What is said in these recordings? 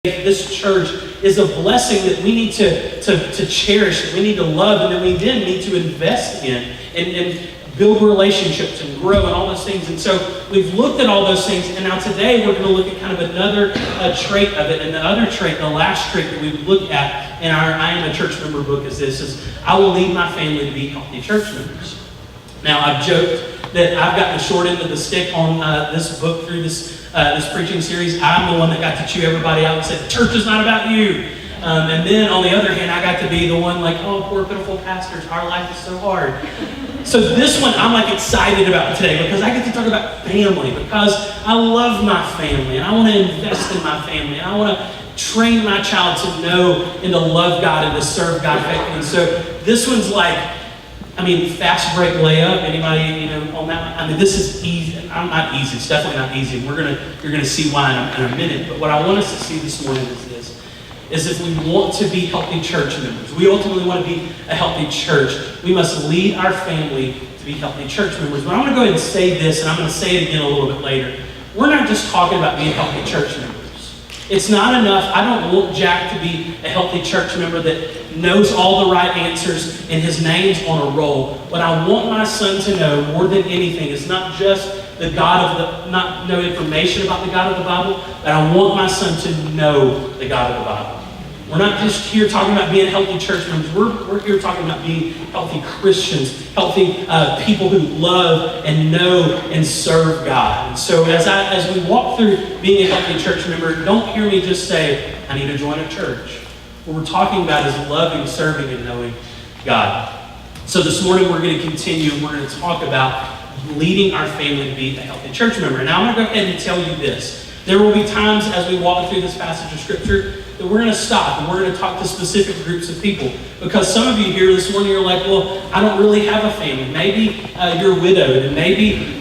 This church is a blessing that we need to cherish, that we need to love, and that we then need to invest in and build relationships and grow and all those things. And so we've looked at all those things, and now today we're going to look at kind of another trait of it. And the other trait, the last trait that we look at in our I Am a Church Member book is I will lead my family to be healthy church members. Now, I've joked that I've gotten the short end of the stick on this book through this preaching series. I'm the one that got to chew everybody out and said, church is not about you. And then on the other hand, I got to be the one like, oh, poor pitiful pastors, our life is so hard. So this one I'm like excited about today because I get to talk about family, because I love my family and I want to invest in my family and I want to train my child to know and to love God and to serve God faithfully. And so this one's like, fast break layup. Anybody, on that one? This is easy. I'm not easy. It's definitely not easy. You're gonna see why in a minute. But what I want us to see this morning is this: is if we want to be healthy church members, we ultimately want to be a healthy church, we must lead our family to be healthy church members. But I'm going to go ahead and say this, and I'm going to say it again a little bit later. We're not just talking about being healthy church members. It's not enough. I don't want Jack to be a healthy church member that knows all the right answers and his name's on a roll. What I want my son to know more than anything is not just not know information about the God of the Bible, but I want my son to know the God of the Bible. We're not just here talking about being healthy church members. We're here talking about being healthy Christians, healthy people who love and know and serve God. And so as we walk through being a healthy church member, don't hear me just say, I need to join a church. What we're talking about is loving, serving, and knowing God. So this morning we're going to continue and we're going to talk about leading our family to be a healthy church member. Now I'm going to go ahead and tell you this. There will be times as we walk through this passage of Scripture that we're going to stop and we're going to talk to specific groups of people. Because some of you here this morning are like, well, I don't really have a family. Maybe you're widowed and maybe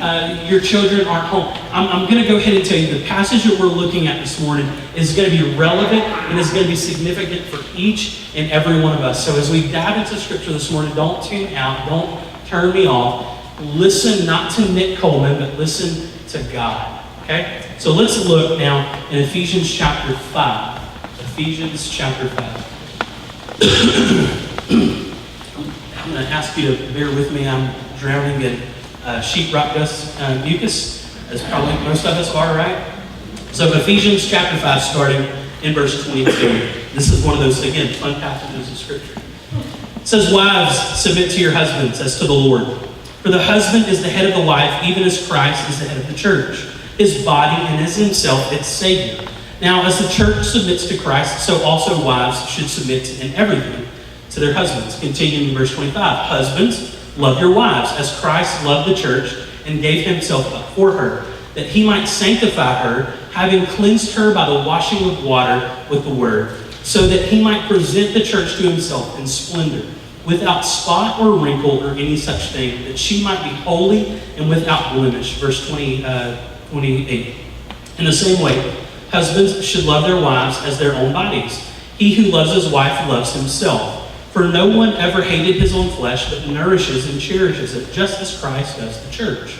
your children aren't home. I'm going to go ahead and tell you the passage that we're looking at this morning is going to be relevant and is going to be significant for each and every one of us. So as we dive into Scripture this morning, don't tune out, don't turn me off. Listen not to Nick Coleman, but listen to God. Okay? So let's look now in Ephesians chapter 5. Ephesians chapter 5. I'm going to ask you to bear with me. I'm drowning in sheetrock dust mucus, as probably most of us are, right? So Ephesians chapter 5, starting in verse 22. This is one of those, again, fun passages of Scripture. It says, wives, submit to your husbands as to the Lord. For the husband is the head of the wife, even as Christ is the head of the church, his body, and is himself its Savior. Now, as the church submits to Christ, so also wives should submit in everything to their husbands. Continuing in verse 25. Husbands, love your wives, as Christ loved the church and gave himself up for her, that he might sanctify her, having cleansed her by the washing of water with the word, so that he might present the church to himself in splendor, without spot or wrinkle or any such thing, that she might be holy and without blemish. Verse 28. In the same way, husbands should love their wives as their own bodies. He who loves his wife loves himself. For no one ever hated his own flesh, but nourishes and cherishes it, just as Christ does the church,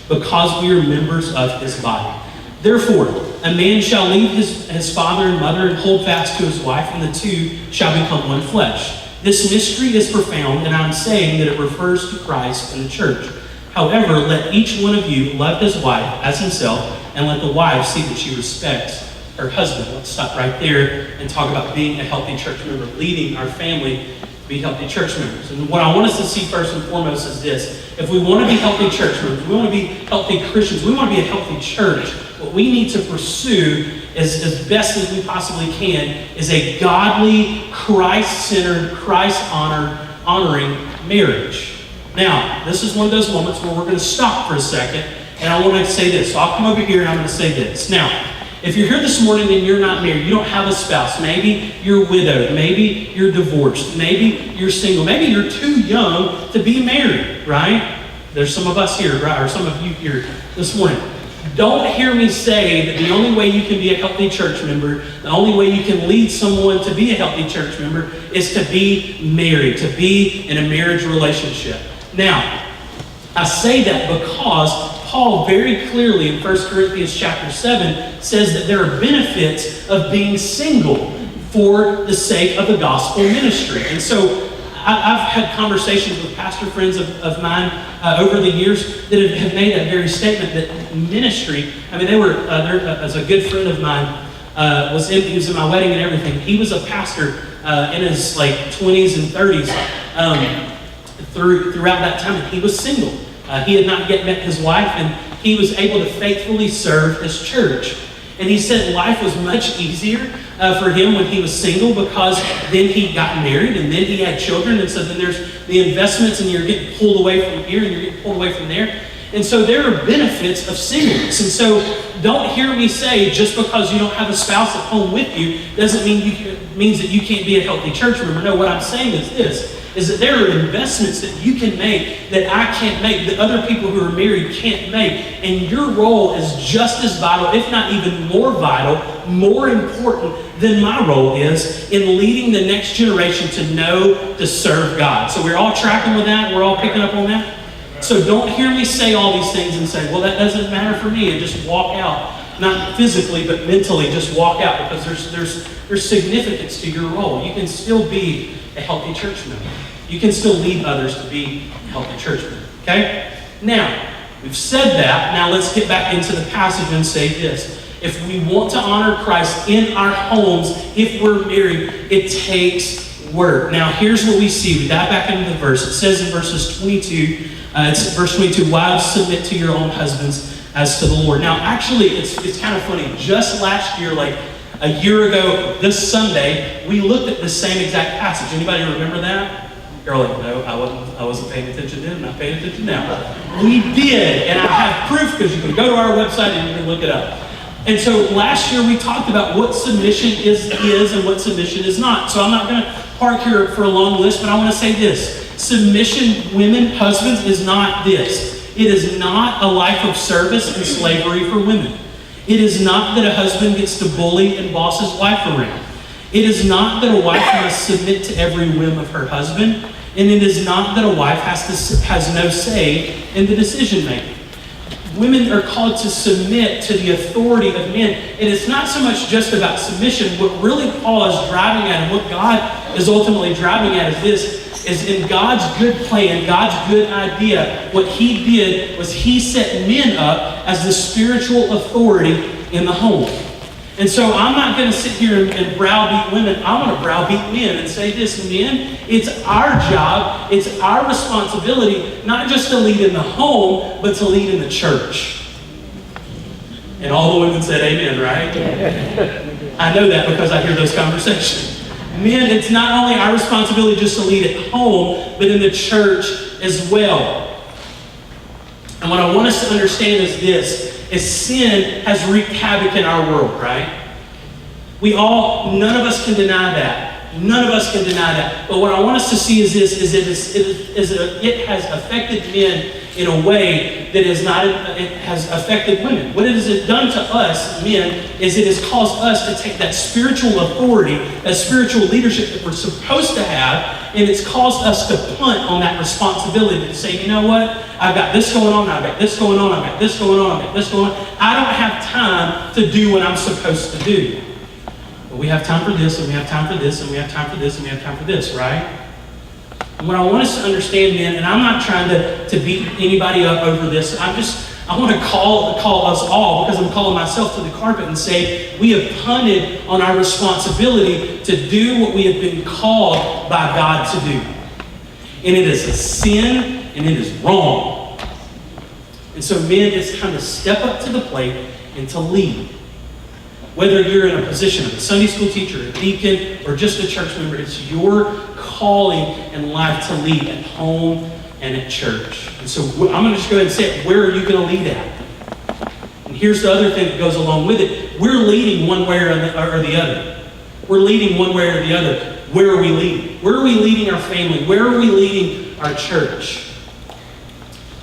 because we are members of his body. Therefore, a man shall leave his father and mother and hold fast to his wife, and the two shall become one flesh. This mystery is profound, and I'm saying that it refers to Christ and the church. However, let each one of you love his wife as himself, and let the wife see that she respects her husband. Let's stop right there and talk about being a healthy church member, leading our family to be healthy church members. And what I want us to see first and foremost is this. If we want to be healthy church members, we want to be healthy Christians, we want to be a healthy church, what we need to pursue as best as we possibly can is a godly, Christ-centered, Christ-honoring marriage. Now, this is one of those moments where we're going to stop for a second, and I want to say this. So I'll come over here and I'm going to say this. Now, if you're here this morning and you're not married, you don't have a spouse, maybe you're widowed, maybe you're divorced, maybe you're single, maybe you're too young to be married, right? There's some of us here, right? Or some of you here this morning. Don't hear me say that the only way you can be a healthy church member, the only way you can lead someone to be a healthy church member is to be married, to be in a marriage relationship. Now, I say that because Paul very clearly in 1 Corinthians chapter 7 says that there are benefits of being single for the sake of the gospel ministry. And so I've had conversations with pastor friends of mine over the years that have made that very statement that ministry, I mean, as a good friend of mine, he was in my wedding and everything. He was a pastor in his 20s and 30s throughout that time. He was single. He had not yet met his wife, and he was able to faithfully serve his church. And he said life was much easier for him when he was single, because then he got married and then he had children. And so then there's the investments, and you're getting pulled away from here and you're getting pulled away from there. And so there are benefits of singleness. And so don't hear me say just because you don't have a spouse at home with you doesn't means that you can't be a healthy church member. No, what I'm saying is this, is that there are investments that you can make that I can't make, that other people who are married can't make. And your role is just as vital, if not even more vital, more important than my role is in leading the next generation to know, to serve God. So we're all tracking with that? We're all picking up on that? So don't hear me say all these things and say, well, that doesn't matter for me, and just walk out. Not physically, but mentally, just walk out, because there's significance to your role. You can still be a healthy church member. You can still lead others to be a healthy church member. Okay? Now, we've said that. Now let's get back into the passage and say this. If we want to honor Christ in our homes, if we're married, it takes work. Now, here's what we see. We dive back into the verse. It says in verse 22, wives, submit to your own husbands as to the Lord. Now, actually, it's kind of funny. Just last year, a year ago this Sunday, we looked at the same exact passage. Anybody remember that? You're like, no, I wasn't paying attention then. I'm not paying attention now. We did, and I have proof, because you can go to our website and you can look it up. And so last year we talked about what submission is and what submission is not. So I'm not going to park here for a long list, but I want to say this. Submission, women, husbands, is not this. It is not a life of service and slavery for women. It is not that a husband gets to bully and boss his wife around. It is not that a wife must submit to every whim of her husband. And it is not that a wife has no say in the decision making. Women are called to submit to the authority of men. And it's not so much just about submission. What really Paul is driving at, and what God is ultimately driving at, is this: is in God's good plan, God's good idea, what he did was he set men up as the spiritual authority in the home. And so I'm not going to sit here and browbeat women. I want to browbeat men and say this: men, it's our job, it's our responsibility, not just to lead in the home, but to lead in the church. And all the women said amen, right? I know that because I hear those conversations. Men, it's not only our responsibility just to lead at home, but in the church as well. And what I want us to understand is this: is sin has wreaked havoc in our world, right? None of us can deny that. None of us can deny that. But what I want us to see is this: it has affected men in a way that has affected women. What it has done to us, men, is it has caused us to take that spiritual authority, that spiritual leadership that we're supposed to have, and it's caused us to punt on that responsibility to say, you know what? I've got this going on, I've got this going on, I've got this going on, I've got this going on. I don't have time to do what I'm supposed to do. But we have time for this, and we have time for this, and we have time for this, and we have time for this, right? And what I want us to understand, men, and I'm not trying to beat anybody up over this. I want to call us all, because I'm calling myself to the carpet and say, we have punted on our responsibility to do what we have been called by God to do. And it is a sin, and it is wrong. And so, men, it's time to step up to the plate and to lead. Whether you're in a position of a Sunday school teacher, a deacon, or just a church member, it's your calling in life to lead at home and at church. And so I'm going to just go ahead and say it. Where are you going to lead at? And here's the other thing that goes along with it. We're leading one way or the other. We're leading one way or the other. Where are we leading? Where are we leading our family? Where are we leading our church?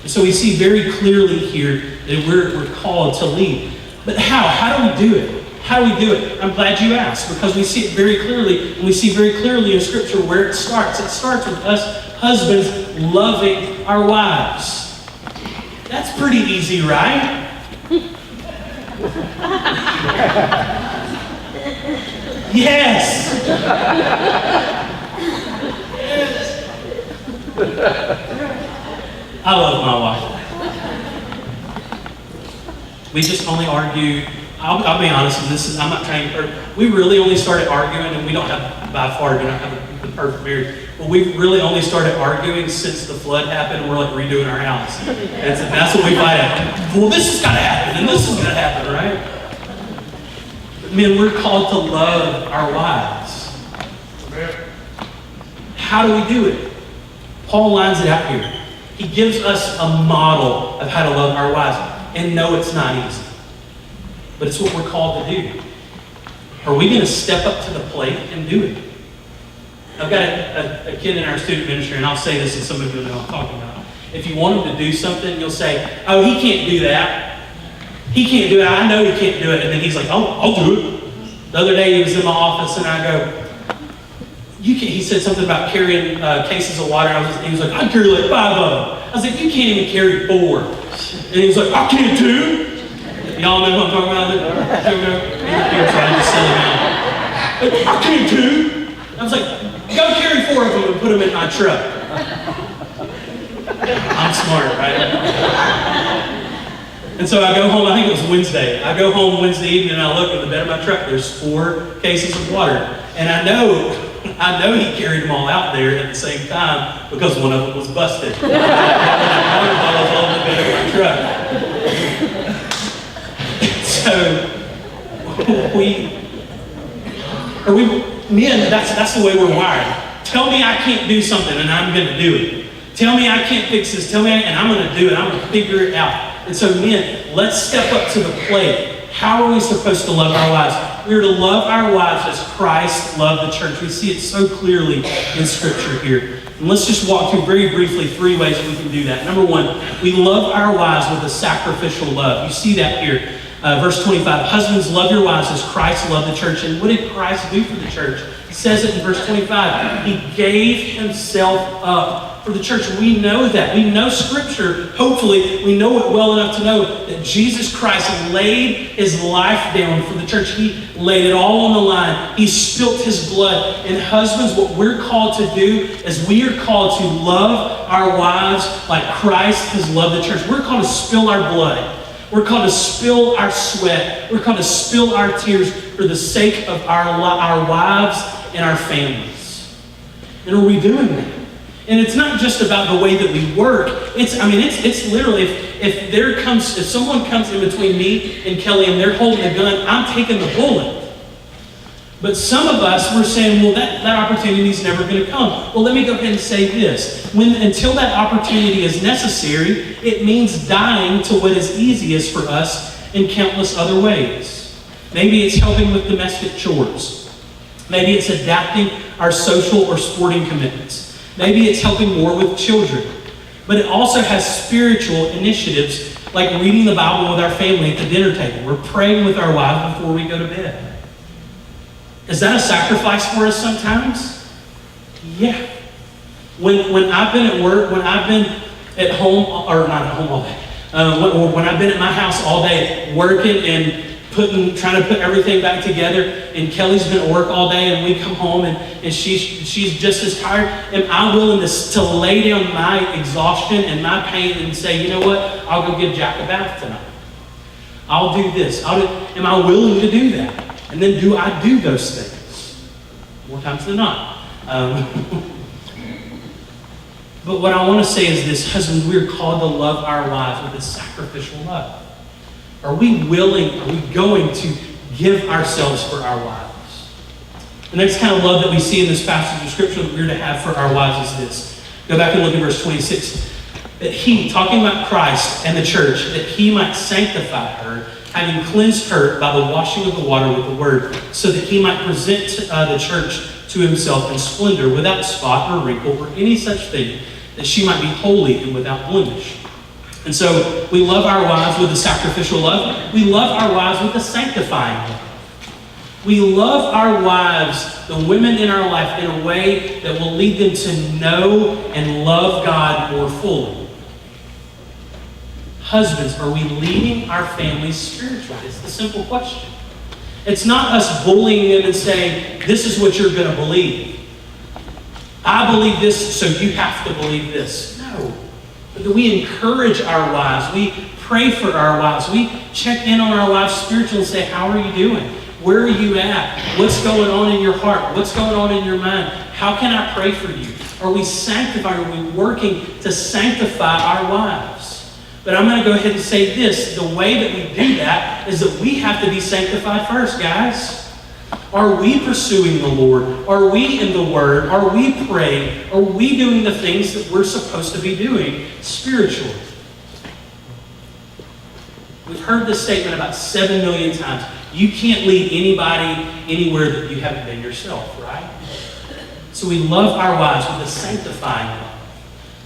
And so we see very clearly here that we're called to lead. But how? How do we do it? How do we do it? I'm glad you asked, because we see it very clearly, and we see very clearly in Scripture where it starts. It starts with us husbands loving our wives. That's pretty easy, right? Yes. I love my wife. We just only argue. I'll be honest, and this is, I'm not trying, we really only started arguing, and we don't have, by far, do not have the perfect marriage, but we really only started arguing since the flood happened, and we're like redoing our house. And that's what we fight at. Well, this has got to happen, and this is going to happen, right? But men, we're called to love our wives. How do we do it? Paul lines it out here. He gives us a model of how to love our wives. And no, it's not easy. But it's what we're called to do. Are we going to step up to the plate and do it? I've got a kid in our student ministry, and I'll say this, and some of you know what I'm talking about. If you want him to do something, you'll say, oh, he can't do that. He can't do it. I know he can't do it. And then he's like, oh, I'll do it. The other day he was in my office, and I go, he said something about carrying cases of water. He was like, I carry like 5 of them. I was like, you can't even carry 4. And he was like, I can too. Y'all know what I'm talking about? You're trying to sell him out. I can too. I was like, go carry 4 of them and put them in my truck. I'm smart, right? And so I go home, I think it was Wednesday. I go home Wednesday evening and I look in the bed of my truck. There's 4 cases of water. And I know he carried them all out there at the same time because one of them was busted. Water bottles all in the bed of my truck. So men, that's the way we're wired. Tell me I can't do something and I'm going to do it. Tell me I can't fix this. Tell me and I'm going to do it. I'm going to figure it out. And so men, let's step up to the plate. How are we supposed to love our wives? We are to love our wives as Christ loved the church. We see it so clearly in Scripture here. And let's just walk through very briefly 3 ways we can do that. Number 1, we love our wives with a sacrificial love. You see that here. Verse 25, husbands, love your wives as Christ loved the church. And what did Christ do for the church? He says it in verse 25. He gave himself up for the church. We know that. We know Scripture. Hopefully, we know it well enough to know that Jesus Christ laid his life down for the church. He laid it all on the line. He spilt his blood. And husbands, what we're called to do is we are called to love our wives like Christ has loved the church. We're called to spill our blood. We're called to spill our sweat. We're called to spill our tears for the sake of our wives and our families. And are we doing that? And it's not just about the way that we work. It's literally, if someone comes in between me and Kelly and they're holding a gun, I'm taking the bullet. But some of us, we're saying, well, that opportunity is never going to come. Well, let me go ahead and say this. Until that opportunity is necessary, it means dying to what is easiest for us in countless other ways. Maybe it's helping with domestic chores. Maybe it's adapting our social or sporting commitments. Maybe it's helping more with children. But it also has spiritual initiatives like reading the Bible with our family at the dinner table. We're praying with our wives before we go to bed. Is that a sacrifice for us sometimes? Yeah. When I've been at work, when I've been at home, or not at home all day, when I've been at my house all day working and trying to put everything back together, and Kelly's been at work all day, and we come home and she's just as tired, am I willing to lay down my exhaustion and my pain and say, you know what, I'll go give Jack a bath tonight. I'll do this. Am I willing to do that? And then do I do those things? More times than not. But what I want to say is this, husbands, we're called to love our wives with a sacrificial love. Are we going to give ourselves for our wives? The next kind of love that we see in this passage of Scripture that we're to have for our wives is this. Go back and look at verse 26. That he, talking about Christ and the church, that he might sanctify her, having cleansed her by the washing of the water with the word, so that he might present the church to himself in splendor, without spot or wrinkle or any such thing, that she might be holy and without blemish. And so we love our wives with a sacrificial love. We love our wives with a sanctifying love. We love our wives, the women in our life, in a way that will lead them to know and love God more fully. Husbands, are we leading our families spiritually? It's the simple question. It's not us bullying them and saying, this is what you're going to believe. I believe this, so you have to believe this. No. But we encourage our wives. We pray for our wives. We check in on our wives spiritually and say, how are you doing? Where are you at? What's going on in your heart? What's going on in your mind? How can I pray for you? Are we sanctifying? Are we working to sanctify our wives? But I'm going to go ahead and say this. The way that we do that is that we have to be sanctified first, guys. Are we pursuing the Lord? Are we in the Word? Are we praying? Are we doing the things that we're supposed to be doing spiritually? We've heard this statement about 7 million times. You can't lead anybody anywhere that you haven't been yourself, right? So we love our wives with a sanctifying love.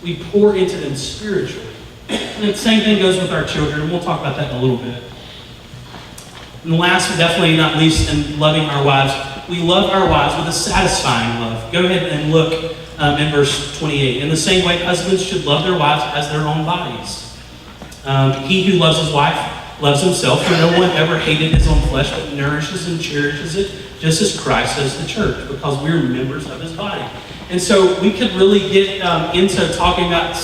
We pour into them spiritually. And the same thing goes with our children, and we'll talk about that in a little bit. And last but definitely not least, in loving our wives, we love our wives with a satisfying love. Go ahead and look in verse 28. In the same way, husbands should love their wives as their own bodies. He who loves his wife loves himself, for no one ever hated his own flesh, but nourishes and cherishes it, just as Christ does the church, because we're members of his body. And so we could really get into talking about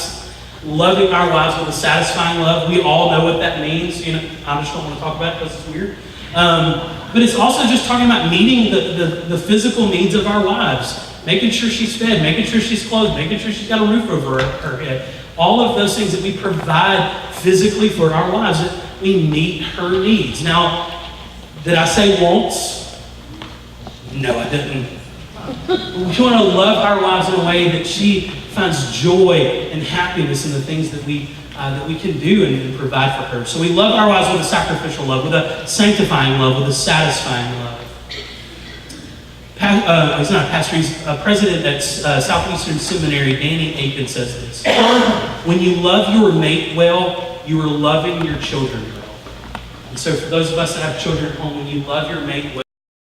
loving our wives with a satisfying love. We all know what that means. I just don't want to talk about it because it's weird. But it's also just talking about meeting the physical needs of our wives. Making sure she's fed, making sure she's clothed, making sure she's got a roof over her head. All of those things that we provide physically for our wives, that we meet her needs. Now, did I say wants? No, I didn't. We want to love our wives in a way that she finds joy and happiness in the things that we can do and provide for her. So we love our wives with a sacrificial love, with a sanctifying love, with a satisfying love. He's not a pastor, he's a president at Southeastern Seminary, Danny Aiken, says this. When you love your mate well, you are loving your children well. And so for those of us that have children at home, when you love your mate well,